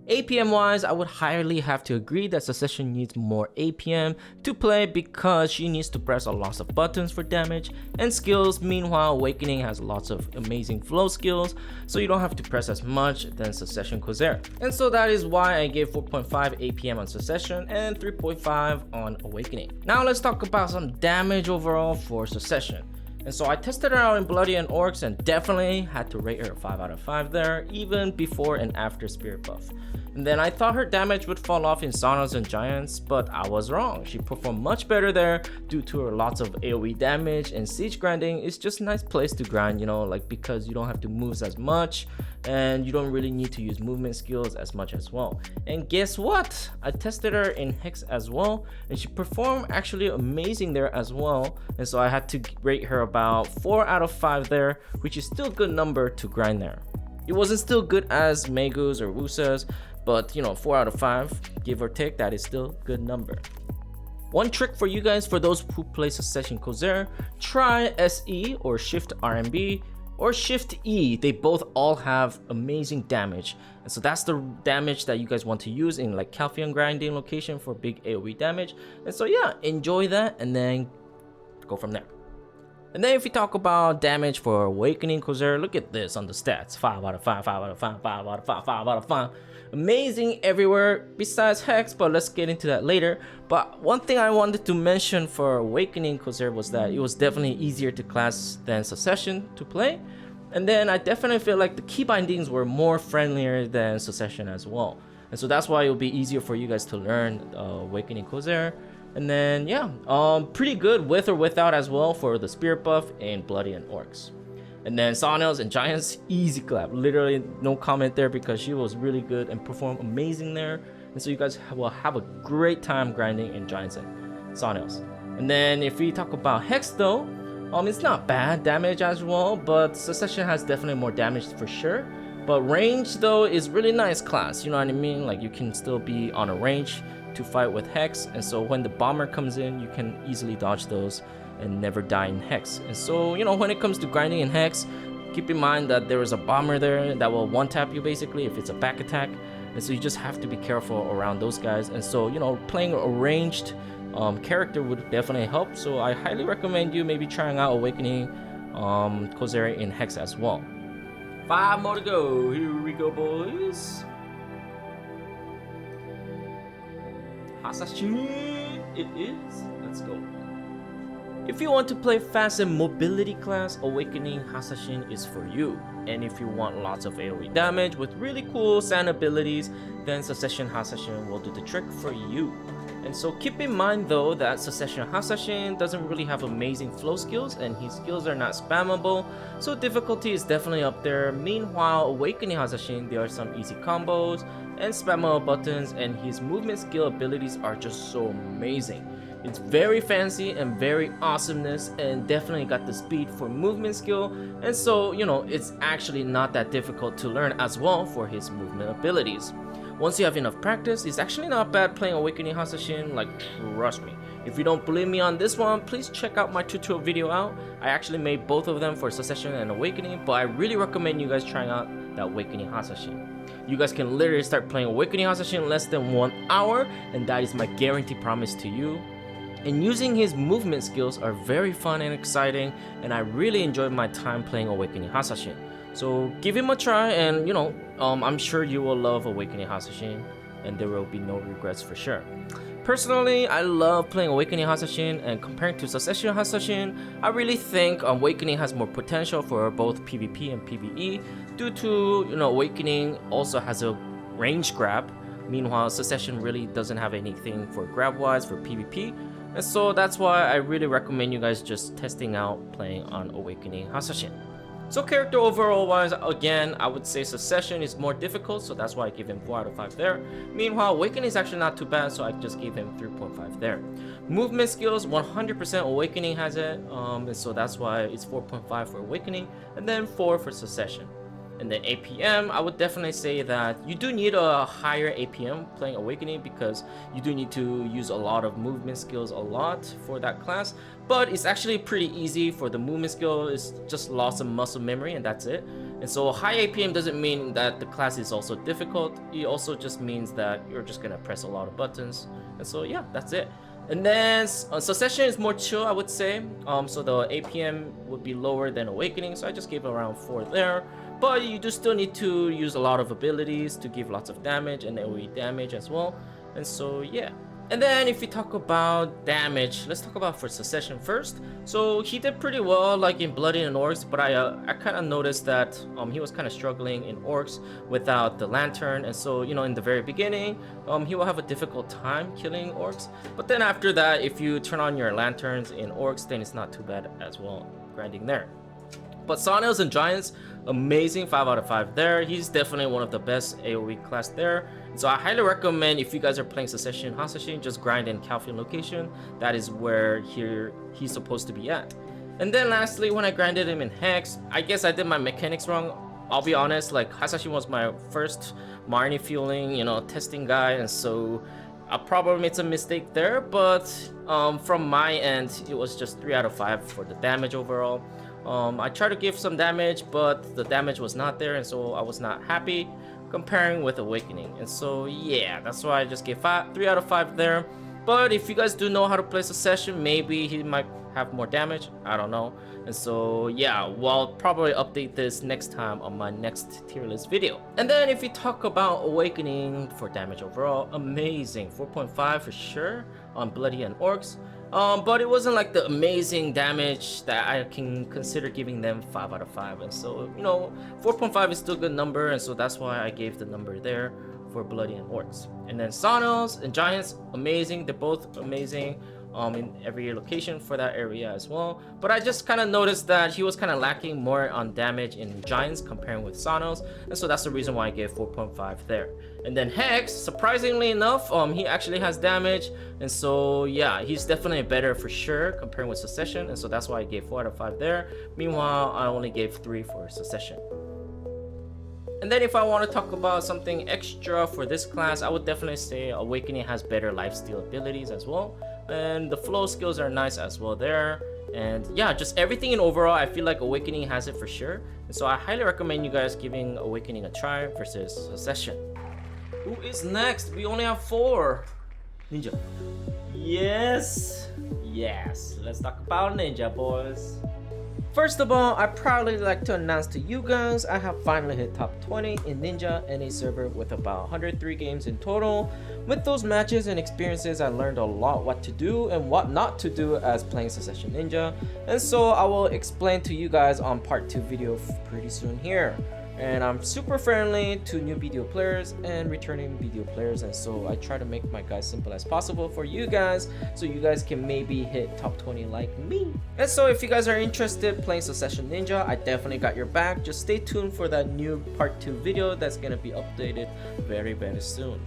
APM wise, I would highly have to agree that Succession needs more APM to play because she needs to press a lot of buttons for damage and skills. Meanwhile, Awakening has lots of amazing flow skills, so you don't have to press as much than Succession Corsair. And so that is why I gave 4.5 APM on Succession and 3.5 on Awakening. Now let's talk about some damage overall for Succession. And so I tested her out in Bloody and Orcs and definitely had to rate her a 5 out of 5 there, even before and after Spirit buff. And then I thought her damage would fall off in Saunas and Giants, but I was wrong. She performed much better there due to her lots of AoE damage, and siege grinding is just a nice place to grind, you know, like because you don't have to move as much and you don't really need to use movement skills as much as well. And guess what? I tested her in Hex as well and she performed actually amazing there as well. And so I had to rate her about 4 out of 5 there, which is still a good number to grind there. It wasn't still good as Megus or Musas, but you know, 4 out of 5, give or take, that is still a good number. One trick for you guys, for those who play Succession Corsair, try SE or Shift RMB or Shift E. They both all have amazing damage. And so that's the damage that you guys want to use in like Calphion grinding location for big AoE damage. And so yeah, enjoy that and then go from there. And then if we talk about damage for Awakening Corsair, look at this on the stats. 5 out of 5, 5 out of 5, 5 out of 5, 5 out of 5. Amazing everywhere besides Hex, but let's get into that later. But one thing I wanted to mention for Awakening Corsair was that it was definitely easier to class than Succession to play. And then I definitely feel like the key bindings were more friendlier than Succession as well. And so that's why it'll be easier for you guys to learn Awakening Corsair. And then yeah, pretty good with or without as well for the Spirit buff in Bloody and Orcs. And then Saunas and Giants, easy clap. Literally no comment there because she was really good and performed amazing there. And so you guys will have a great time grinding in Giants and Saunas. And then if we talk about Hex though, it's not bad damage as well, but Succession has definitely more damage for sure. But range though is really nice class, you know what I mean? Like you can still be on a range to fight with Hex, and so when the bomber comes in, you can easily dodge those and never die in Hex. And so, you know, when it comes to grinding in Hex, keep in mind that there is a bomber there that will one-tap you basically if it's a back attack. And so you just have to be careful around those guys. And so, you know, playing a ranged character would definitely help. So I highly recommend you maybe trying out Awakening Corsair in Hex as well. 5 more to go. Here we go, boys. Hasha, it is. Let's go. If you want to play fast and mobility class, Awakening Hasha is for you. And if you want lots of AoE damage with really cool sand abilities, then Succession Hasha will do the trick for you. And so keep in mind though that Succession Hasha doesn't really have amazing flow skills and his skills are not spammable, so difficulty is definitely up there. Meanwhile, Awakening Hasha, there are some easy combos and spammable buttons, and his movement skill abilities are just so amazing. It's very fancy and very awesomeness, and definitely got the speed for movement skill, and so, you know, it's actually not that difficult to learn as well for his movement abilities. Once you have enough practice, it's actually not bad playing Awakening Hasha, like trust me. If you don't believe me on this one, please check out my tutorial video out. I actually made both of them for Succession and Awakening, but I really recommend you guys trying out that Awakening Hasha. You guys can literally start playing Awakening Hasha in less than 1 hour, and that is my guarantee promise to you. And using his movement skills are very fun and exciting, and I really enjoyed my time playing Awakening Hasha. So give him a try, and you know, I'm sure you will love Awakening Hasha, and there will be no regrets for sure. Personally, I love playing Awakening Hasha, and comparing to Succession Hasha, I really think Awakening has more potential for both PvP and PvE due to, you know, Awakening also has a range grab. Meanwhile, Succession really doesn't have anything for grab wise for PvP. And so that's why I really recommend you guys just testing out playing on Awakening Hasha. So character overall wise, again, I would say Succession is more difficult, so that's why I give him 4 out of 5 there. Meanwhile, Awakening is actually not too bad, so I just gave him 3.5 there. Movement skills, 100% Awakening has it, and so that's why it's 4.5 for Awakening, and then 4 for Succession. And then APM, I would definitely say that you do need a higher APM playing Awakening because you do need to use a lot of movement skills a lot for that class. But it's actually pretty easy for the movement skill. It's just loss of muscle memory and that's it. And so high APM doesn't mean that the class is also difficult. It also just means that you're just gonna press a lot of buttons. And so yeah, that's it. And then Succession is more chill, I would say. So the APM would be lower than Awakening, so I just gave around 4 there. But you do still need to use a lot of abilities to give lots of damage and AoE damage as well. And so yeah. And then if we talk about damage, let's talk about for Succession first. So he did pretty well like in Bloody and Orcs, but I kind of noticed that he was kind of struggling in Orcs without the lantern, and so in the very beginning he will have a difficult time killing Orcs. But then after that, if you turn on your lanterns in Orcs, then it's not too bad as well grinding there. But Sawnels and Giants, amazing, 5 out of 5 there. He's definitely one of the best AoE class there. So I highly recommend if you guys are playing Succession Hasha, just grind in Calfian location. That is where he's supposed to be at. And then lastly, when I grinded him in Hex, I guess I did my mechanics wrong. I'll be honest, like Hasashi was my first Marnie fueling, testing guy, and so I probably made some mistake there, but from my end, it was just 3 out of 5 for the damage overall. I tried to give some damage, but the damage was not there, and so I was not happy comparing with Awakening. And so yeah, that's why I just gave 3 out of 5 there. But if you guys do know how to play Succession, maybe he might have more damage, I don't know. And so yeah, we'll probably update this next time on my next tier list video. And then if we talk about Awakening for damage overall, amazing, 4.5 for sure on Bloody and Orcs. But it wasn't like the amazing damage that I can consider giving them 5 out of 5. And so 4.5 is still a good number, and so that's why I gave the number there for Bloody and Orcs. And then Sawnels and Giants, amazing, they're both amazing in every location for that area as well. But I just kind of noticed that he was kind of lacking more on damage in Giants comparing with Sawnels, and so that's the reason why I gave 4.5 there. And then Hex, surprisingly enough, he actually has damage, and so yeah, he's definitely better for sure comparing with Succession, and so that's why I gave 4 out of 5 there. Meanwhile, I only gave 3 for Succession. And then if I want to talk about something extra for this class, I would definitely say Awakening has better lifesteal abilities as well, and the flow skills are nice as well there. And yeah, just everything in overall, I feel like Awakening has it for sure, and so I highly recommend you guys giving Awakening a try versus Succession. Who is next? We only have 4. Ninja. Yes, let's talk about Ninja, boys. First of all, I'd proudly like to announce to you guys I have finally hit top 20 in Ninja NA server with about 103 games in total. With those matches and experiences, I learned a lot what to do and what not to do as playing Succession Ninja, and so I will explain to you guys on part 2 video pretty soon here. And I'm super friendly to new BDO players and returning BDO players, and so I try to make my guides simple as possible for you guys, so you guys can maybe hit top 20 like me. And so if you guys are interested playing Succession Ninja, I definitely got your back. Just stay tuned for that new part 2 video that's gonna be updated very soon.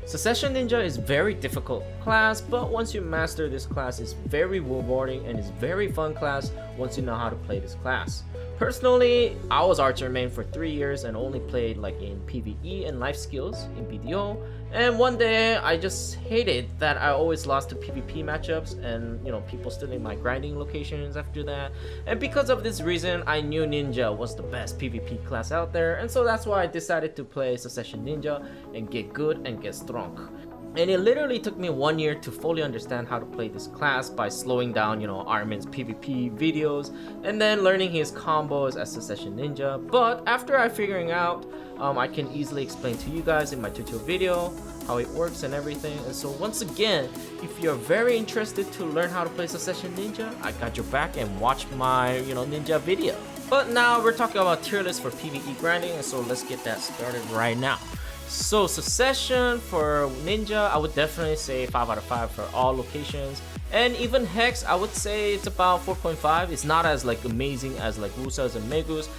Succession Ninja is very difficult class, but once you master this class, it's very rewarding and it's very fun class once you know how to play this class. Personally, I was Archer main for 3 years and only played like in PvE and life skills in BDO, and one day I just hated that I always lost to PvP matchups and people stealing my grinding locations after that. And because of this reason, I knew Ninja was the best PvP class out there, and so that's why I decided to play Succession Ninja and get good and get strong. And it literally took me 1 year to fully understand how to play this class by slowing down, Armin's PvP videos and then learning his combos as Succession Ninja. But after I figuring out, I can easily explain to you guys in my tutorial video how it works and everything. And so once again, if you're very interested to learn how to play Succession Ninja, I got your back, and watch my, Ninja video. But now we're talking about tier list for PvE grinding, and so let's get that started right now. So Succession for Ninja, I would definitely say 5 out of 5 for all locations, and even Hex, I would say it's about 4.5. It's not as amazing as Musa's and Megu's,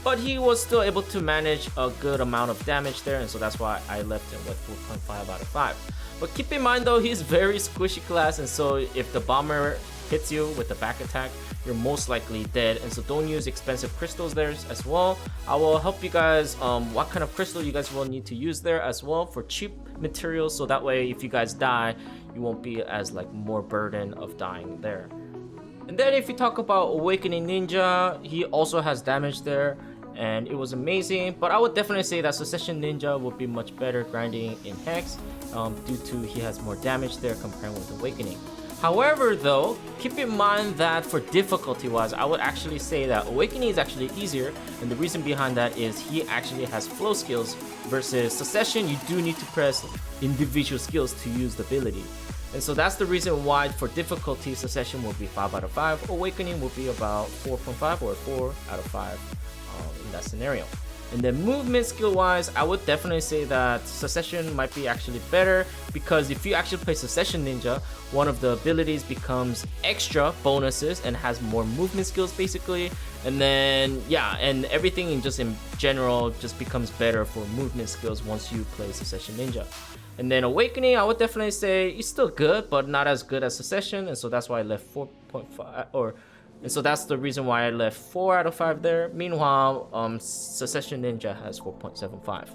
but he was still able to manage a good amount of damage there, and so that's why I left him with 4.5 out of 5. But keep in mind though, he's very squishy class, and so if the bomber hits you with the back attack, you're most likely dead, and so don't use expensive crystals there as well. I will help you guys what kind of crystal you guys will need to use there as well for cheap materials, so that way if you guys die, you won't be as more burden of dying there. And then if you talk about Awakening Ninja, he also has damage there, and it was amazing, but I would definitely say that Succession Ninja would be much better grinding in Hex due to he has more damage there compared with Awakening. However though, keep in mind that for difficulty wise, I would actually say that Awakening is actually easier, and the reason behind that is he actually has flow skills versus Succession. You do need to press individual skills to use the ability. And so that's the reason why for difficulty, Succession will be 5 out of 5, Awakening will be about 4.5 or 4 out of 5 in that scenario. And then movement skill wise, I would definitely say that Succession might be actually better, because if you actually play Succession Ninja, one of the abilities becomes extra bonuses and has more movement skills basically. And then yeah, and everything in general just becomes better for movement skills once you play Succession Ninja. And then Awakening, I would definitely say it's still good, but not as good as Succession, and so that's why I left 4.5 and so that's the reason why I left 4 out of 5 there. Meanwhile, Succession Ninja has 4.75.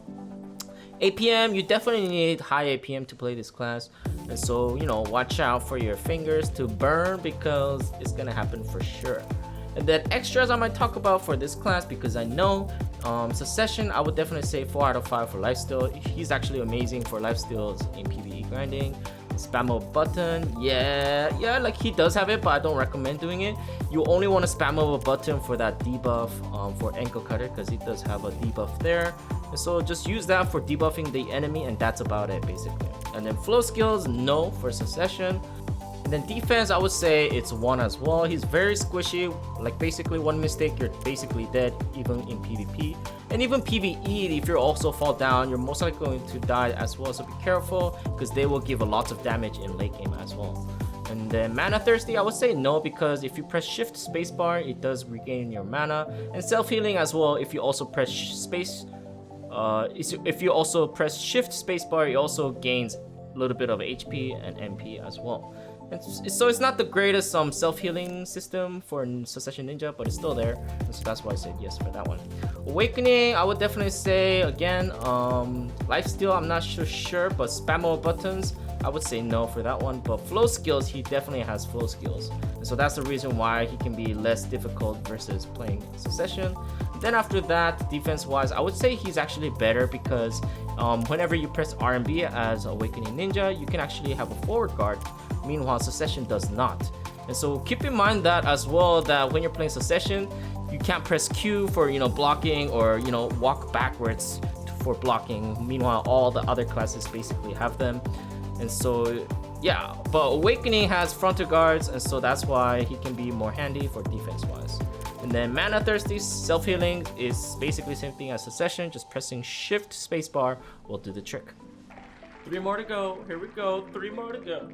APM, you definitely need high APM to play this class, and so watch out for your fingers to burn, because it's gonna happen for sure. And then extras I might talk about for this class, because I know Succession, I would definitely say 4 out of 5 for lifesteal. He's actually amazing for lifesteals in PvE grinding. Spam a button, yeah, like he does have it, but I don't recommend doing it. You only want to spam a button for that debuff for ankle cutter, because he does have a debuff there. And so just use that for debuffing the enemy, and that's about it basically. And then flow skills, no for Succession. And then defense, I would say it's 1 as well. He's very squishy, like basically one mistake you're basically dead, even in PvP. And even PvE, if you also fall down, you're most likely going to die as well, so be careful, because they will give a lot of damage in late game as well. And then mana thirsty, I would say no, because if you press shift spacebar, it does regain your mana. And self-healing as well, if you also press shift spacebar, it also gains a little bit of HP and MP as well. So it's not the greatest self-healing system for Succession Ninja, but it's still there, and so that's why I said yes for that one. Awakening, I would definitely say again, lifesteal, I'm not sure, but spammo buttons, I would say no for that one. But flow skills, he definitely has flow skills, and so that's the reason why he can be less difficult versus playing Succession. Then after that, defense wise, I would say he's actually better, because whenever you press R&B as Awakening Ninja, you can actually have a forward guard. Meanwhile, Succession does not. And so keep in mind that as well, that when you're playing Succession, you can't press Q for blocking, or walk backwards for blocking. Meanwhile, all the other classes basically have them. And so yeah, but Awakening has frontal guards, and so that's why he can be more handy for defense wise. And then mana thirsty, self-healing is basically same thing as Succession, just pressing shift spacebar will do the trick. 3 more to go, here we go, 3 more to go.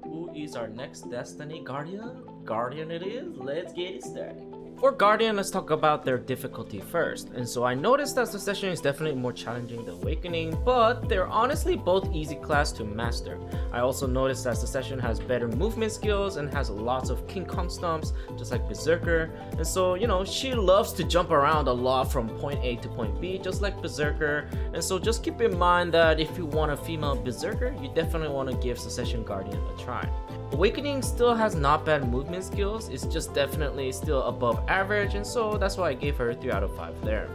Who is our next Destiny Guardian? Guardian it is, let's get it started. For Guardian, let's talk about their difficulty first. And so I noticed that Succession is definitely more challenging than Awakening, but they're honestly both easy class to master. I also noticed that Succession has better movement skills and has lots of King Kong stomps, just like Berserker. And so, she loves to jump around a lot from point A to point B, just like Berserker. And so just keep in mind that if you want a female Berserker, you definitely want to give Succession Guardian a try. Awakening still has not bad movement skills, it's just definitely still above average, and so that's why I gave her 3 out of 5 there.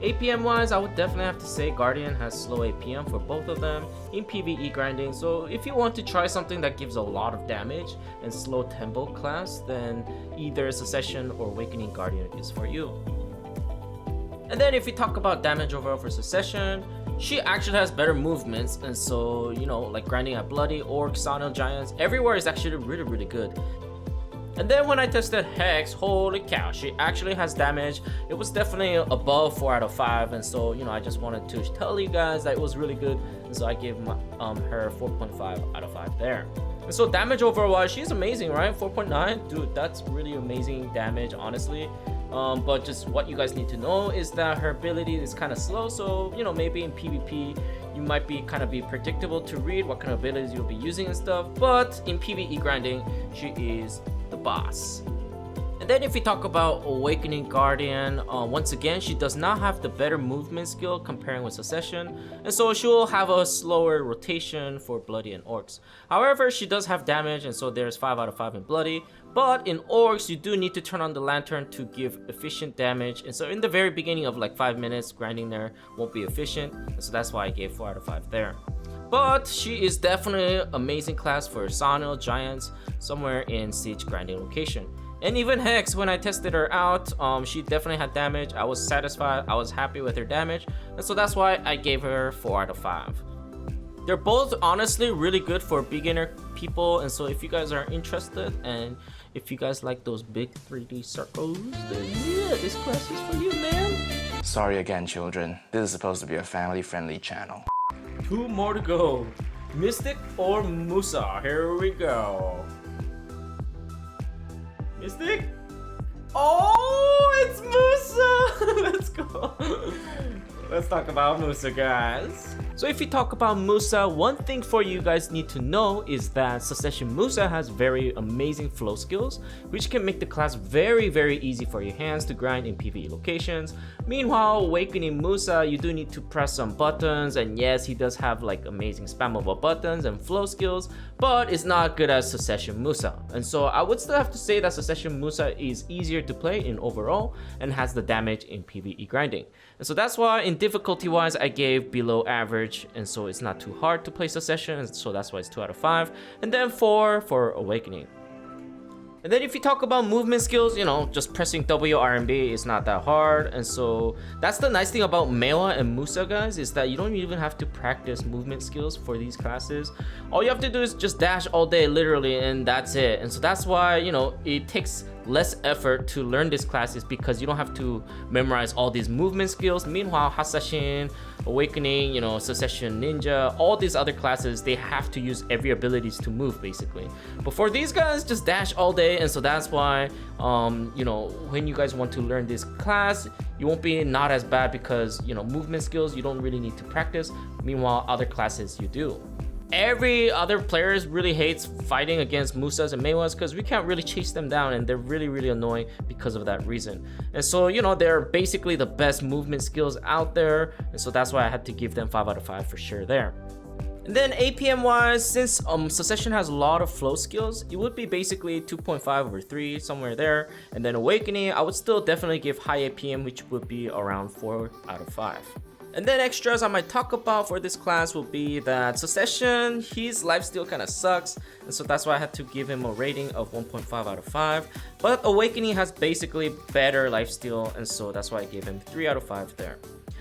APM wise, I would definitely have to say Guardian has slow APM for both of them in PvE grinding, so if you want to try something that gives a lot of damage and slow tempo class, then either Succession or Awakening Guardian is for you. And then if we talk about damage overall for Succession, she actually has better movements, and so like grinding at Bloody, Orc, Sonal Giants, everywhere is actually really good. And then when I tested Hex, holy cow, she actually has damage. It was definitely above 4 out of 5, and so I just wanted to tell you guys that it was really good, and so I gave her 4.5 out of 5 there. And so damage overall, she's amazing, right? 4.9, dude, that's really amazing damage, honestly. But just what you guys need to know is that her ability is kind of slow, so maybe in PvP you might be predictable to read what kind of abilities you'll be using and stuff, but in PvE grinding she is the boss. And then if we talk about Awakening Guardian, once again, she does not have the better movement skill comparing with Succession, and so she will have a slower rotation for Bloody and Orcs. However, she does have damage, and so there's 5 out of 5 in Bloody, but in Orcs, you do need to turn on the lantern to give efficient damage, and so in the very beginning of like 5 minutes, grinding there won't be efficient, and so that's why I gave 4 out of 5 there. But she is definitely an amazing class for Sonal Giants somewhere in Siege grinding location. And even Hex, when I tested her out, she definitely had damage. I was satisfied, I was happy with her damage, and so that's why I gave her 4 out of 5. They're both honestly really good for beginner people, and so if you guys are interested and if you guys like those big 3D circles, then yeah, this class is for you, man. Sorry again, children. This is supposed to be a family-friendly channel. 2 more to go. Mystic or Musa? Here we go. Mystic? Oh, it's Musa! Let's go. Let's talk about Musa, guys. So if you talk about Musa, one thing for you guys need to know is that Succession Musa has very amazing flow skills, which can make the class very, very easy for your hands to grind in PvE locations. Meanwhile, Awakening Musa, you do need to press some buttons, and yes, he does have like amazing spammable buttons and flow skills, but it's not good as Succession Musa. And so I would still have to say that Succession Musa is easier to play in overall and has the damage in PvE grinding. And so that's why in difficulty wise I gave below average, and so it's not too hard to play Succession, and so that's why it's 2 out of 5, and then 4 for Awakening. And then if you talk about movement skills, you know, just pressing W, R, and B is not that hard. And so that's the nice thing about Marea and Musa, guys, is that you don't even have to practice movement skills for these classes. All you have to do is just dash all day, literally, and that's it. And so that's why, you know, it takes less effort to learn this class, is because you don't have to memorize all these movement skills. Meanwhile, Hasha, Awakening, you know, Succession Ninja, all these other classes, they have to use every abilities to move, basically. But for these guys, just dash all day, and so that's why, you know, when you guys want to learn this class, you won't be not as bad, because, you know, movement skills, you don't really need to practice. Meanwhile, other classes, you do. Every other players really hates fighting against Musas and Mewas because we can't really chase them down, and they're really, really annoying because of that reason. And so, you know, they're basically the best movement skills out there, and so that's why I had to give them 5 out of 5 for sure there. And then APM wise, since Succession has a lot of flow skills, it would be basically 2.5 over 3, somewhere there. And then Awakening, I would still definitely give high APM, which would be around 4 out of 5. And then extras I might talk about for this class will be that Succession, his lifesteal kind of sucks, and so that's why I had to give him a rating of 1.5 out of 5. But Awakening has basically better lifesteal, and so that's why I gave him 3 out of 5 there.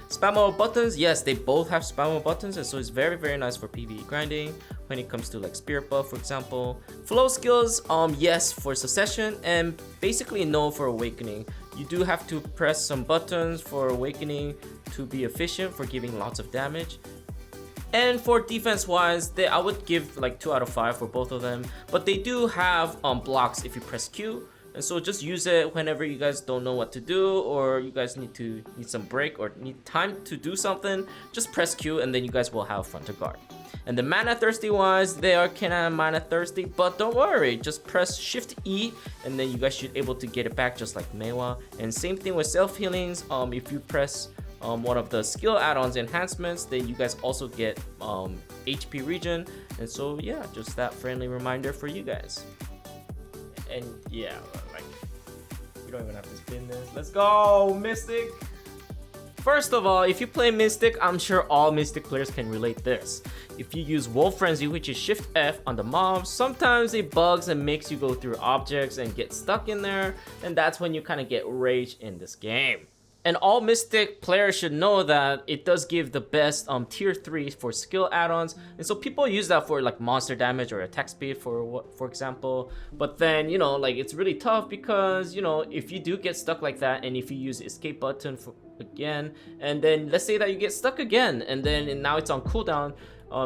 Spammable buttons, yes, they both have spammable buttons, and so it's very, very nice for PvE grinding when it comes to like Spirit Buff, for example. Flow skills, yes, for Succession, and basically no for Awakening. You do have to press some buttons for Awakening to be efficient for giving lots of damage. And for defense wise, I would give like 2 out of 5 for both of them, but they do have blocks if you press Q. And so just use it whenever you guys don't know what to do, or you guys need some break or need time to do something. Just press Q, and then you guys will have frontal guard. And the mana thirsty wise, they are kinda mana thirsty, but don't worry, just press Shift E, and then you guys should able to get it back just like Marea. And same thing with self healings. If you press one of the skill add-ons enhancements, then you guys also get HP regen. And so yeah, just that friendly reminder for you guys. And yeah, like, you don't even have to spin this. Let's go, Mystic! First of all, if you play Mystic, I'm sure all Mystic players can relate this. If you use Wolf Frenzy, which is Shift F on the mobs, sometimes it bugs and makes you go through objects and get stuck in there, and that's when you kind of get rage in this game. And all Mystic players should know that it does give the best tier 3 for skill add-ons, and so people use that for like monster damage or attack speed for example. But then, you know, like, it's really tough because, you know, if you do get stuck like that, and if you use escape button again, and then let's say that you get stuck again, and now it's on cooldown,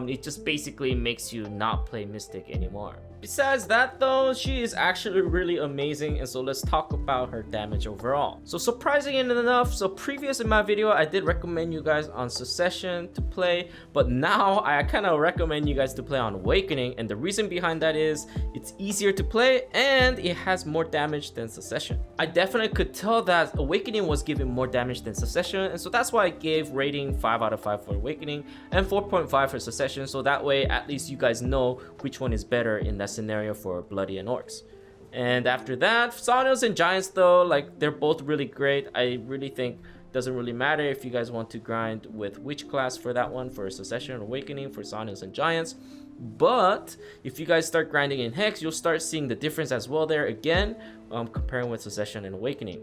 it just basically makes you not play Mystic anymore. Besides that though, she is actually really amazing, and so let's talk about her damage overall. So surprising enough, so previous in my video I did recommend you guys on Succession to play, but now I kind of recommend you guys to play on Awakening, and the reason behind that is it's easier to play and it has more damage than Succession. I definitely could tell that Awakening was giving more damage than Succession, and so that's why I gave rating 5 out of 5 for Awakening and 4.5 for Succession, so that way at least you guys know which one is better in that scenario for Bloody and Orcs. And after that, Sawnails and Giants though, like, they're both really great. I really think doesn't really matter if you guys want to grind with which class for that one, for Succession or Awakening, for Sawnails and Giants. But if you guys start grinding in Hex, you'll start seeing the difference as well there again, comparing with Succession and Awakening.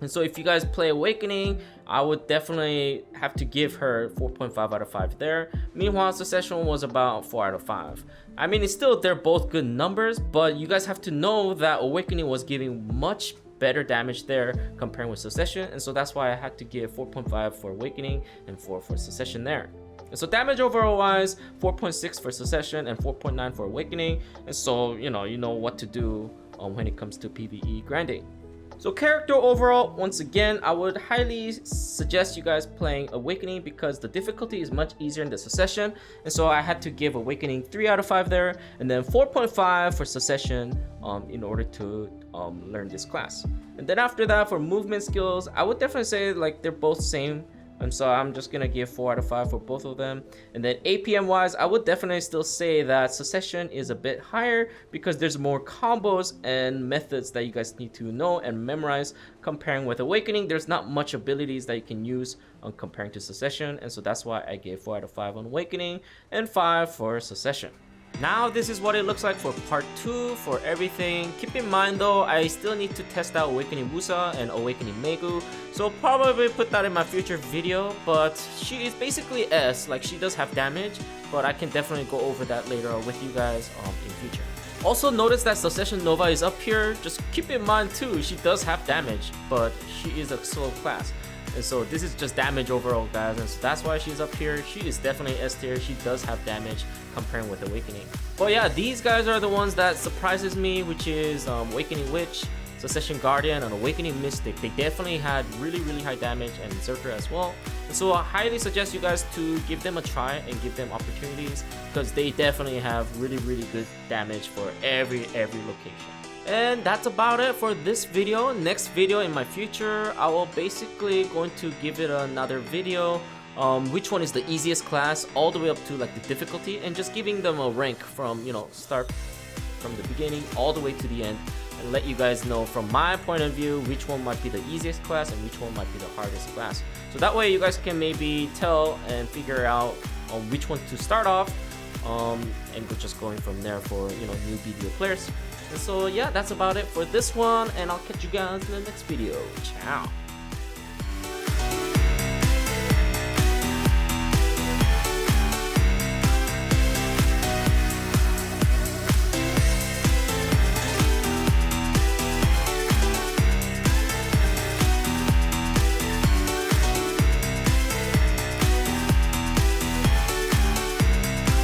And so if you guys play Awakening, I would definitely have to give her 4.5 out of 5 there. Meanwhile, Succession was about 4 out of 5. I mean, it's still, they're both good numbers, but you guys have to know that Awakening was giving much better damage there comparing with Succession, and so that's why I had to give 4.5 for Awakening and 4 for Succession there. And so damage overall wise, 4.6 for Succession and 4.9 for Awakening, and so you know what to do when it comes to PvE grinding. So character overall, once again, I would highly suggest you guys playing Awakening because the difficulty is much easier in the Succession, and so I had to give Awakening 3 out of 5 there, and then 4.5 for Succession in order to learn this class. And then after that, for movement skills, I would definitely say like they're both same, and so I'm just gonna give 4 out of 5 for both of them. And then APM wise, I would definitely still say that Succession is a bit higher because there's more combos and methods that you guys need to know and memorize. Comparing with Awakening, there's not much abilities that you can use on comparing to Succession, and so that's why I gave 4 out of 5 on Awakening and 5 for Succession. Now this is what it looks like for part 2 for everything. Keep in mind though, I still need to test out Awakening Musa and Awakening Megu, so I'll probably put that in my future video, but she is basically S, like she does have damage, but I can definitely go over that later on with you guys in future. Also notice that Succession Nova is up here. Just keep in mind too, she does have damage, but she is a slow class. And so this is just damage overall, guys, and so that's why she's up here. She is definitely S tier. She does have damage comparing with Awakening. But yeah, these guys are the ones that surprises me, which is Awakening Witch, Succession Guardian, and Awakening Mystic. They definitely had really high damage, and Zerker as well. And so I highly suggest you guys to give them a try and give them opportunities because they definitely have really good damage for every location. And that's about it for this video. Next video in my future, I will basically going to give it another video, which one is the easiest class all the way up to like the difficulty, and just giving them a rank from, you know, start from the beginning all the way to the end, and let you guys know from my point of view which one might be the easiest class and which one might be the hardest class. So that way you guys can maybe tell and figure out which one to start off, and we're just going from there for, you know, new BDO players. And so yeah, that's about it for this one, and I'll catch you guys in the next video. Ciao.